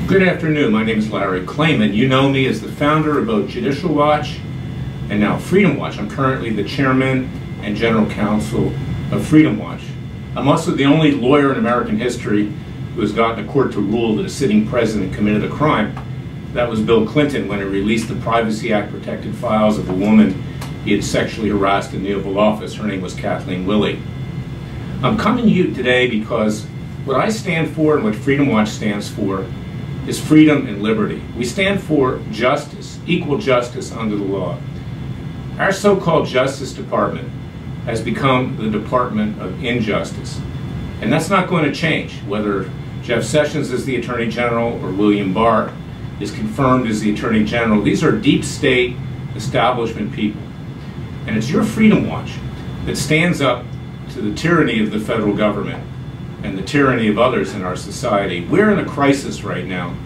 Good afternoon. My name is Larry Klayman. You know me as the founder of both Judicial Watch and now Freedom Watch. I'm currently the chairman and general counsel of Freedom Watch. I'm also the only lawyer in American history who has gotten a court to rule that a sitting president committed a crime. That was Bill Clinton when he released the Privacy Act protected files of a woman he had sexually harassed in the Oval Office. Her name was Kathleen Willey. I'm coming to you today because what I stand for and what Freedom Watch stands for is freedom and liberty. We stand for justice, equal justice under the law. Our so-called Justice Department has become the Department of Injustice. And that's not going to change, whether Jeff Sessions is the Attorney General or William Barr is confirmed as the Attorney General. These are deep state establishment people. And it's your Freedom Watch that stands up to the tyranny of the federal government and the tyranny of others in our society. We're in a crisis right now.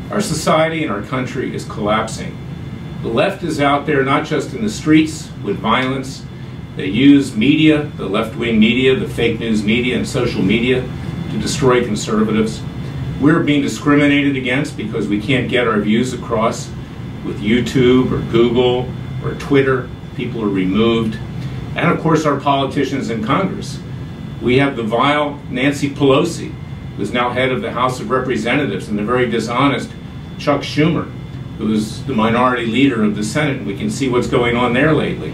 Our society and our country is collapsing. The left is out there not just in the streets with violence. They use media, the left-wing media, the fake news media and social media to destroy conservatives. We're being discriminated against because we can't get our views across with YouTube or Google or Twitter. People are removed. And of course our politicians in Congress. We have the vile Nancy Pelosi, who's now head of the House of Representatives, and the very dishonest Chuck Schumer, who is the minority leader of the Senate, and we can see what's going on there lately.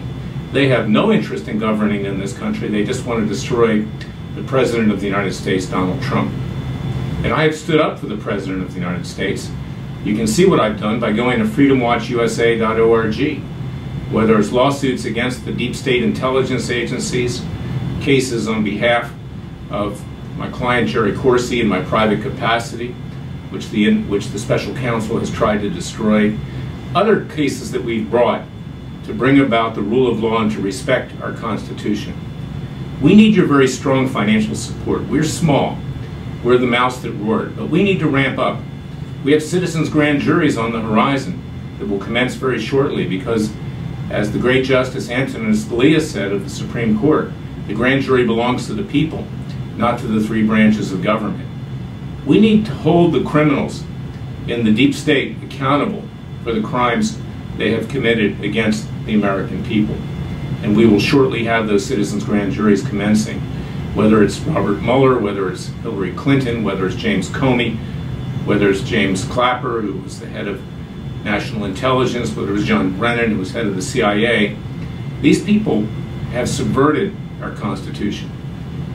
They have no interest in governing in this country. They just want to destroy the President of the United States, Donald Trump. And I have stood up for the President of the United States. You can see what I've done by going to freedomwatchusa.org, whether it's lawsuits against the deep state intelligence agencies, cases on behalf of my client Jerry Corsi in my private capacity, which the special counsel has tried to destroy, other cases that we've brought to bring about the rule of law and to respect our Constitution. We need your very strong financial support. We're small. We're the mouse that roared, but we need to ramp up. We have citizens' grand juries on the horizon that will commence very shortly because, as the great Justice Antonin Scalia said of the Supreme Court, the grand jury belongs to the people, not to the three branches of government. We need to hold the criminals in the deep state accountable for the crimes they have committed against the American people. And we will shortly have those citizens' grand juries commencing, whether it's Robert Mueller, whether it's Hillary Clinton, whether it's James Comey, whether it's James Clapper, who was the head of national intelligence, whether it was John Brennan, who was head of the CIA. These people have subverted our Constitution.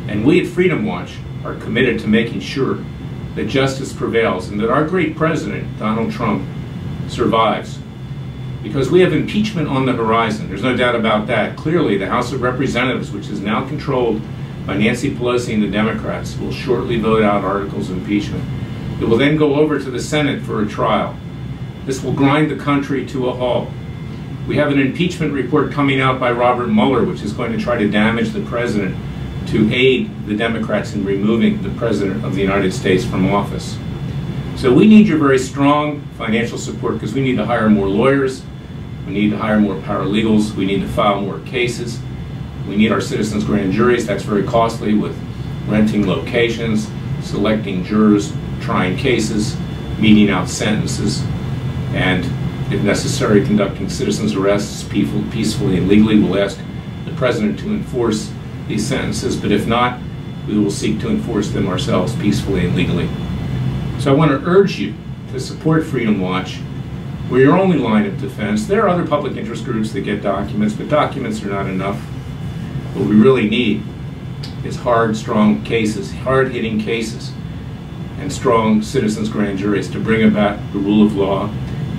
And we at Freedom Watch are committed to making sure that justice prevails and that our great president, Donald Trump, survives. Because we have impeachment on the horizon. There's no doubt about that. Clearly, the House of Representatives, which is now controlled by Nancy Pelosi and the Democrats, will shortly vote out articles of impeachment. It will then go over to the Senate for a trial. This will grind the country to a halt. We have an impeachment report coming out by Robert Mueller, which is going to try to damage the president to aid the Democrats in removing the President of the United States from office. So we need your very strong financial support because we need to hire more lawyers, we need to hire more paralegals, we need to file more cases, we need our citizens' grand juries. That's very costly with renting locations, selecting jurors, trying cases, meting out sentences, and if necessary, conducting citizens' arrests peacefully and legally. We'll ask the President to enforce these sentences, but if not, we will seek to enforce them ourselves peacefully and legally. So I want to urge you to support Freedom Watch. We're your only line of defense. There are other public interest groups that get documents, but documents are not enough. What we really need is hard, strong cases, hard-hitting cases, and strong citizens' grand juries to bring about the rule of law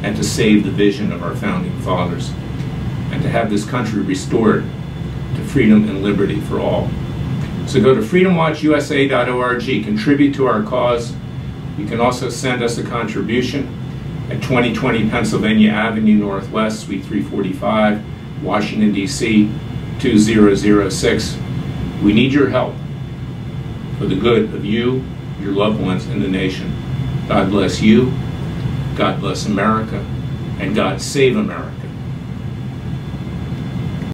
and to save the vision of our founding fathers, and to have this country restored to freedom and liberty for all. So go to freedomwatchusa.org, contribute to our cause. You can also send us a contribution at 2020 Pennsylvania Avenue Northwest, Suite 345, Washington, D.C. 2006. We need your help for the good of you, your loved ones, and the nation. God bless you. God bless America, and God save America.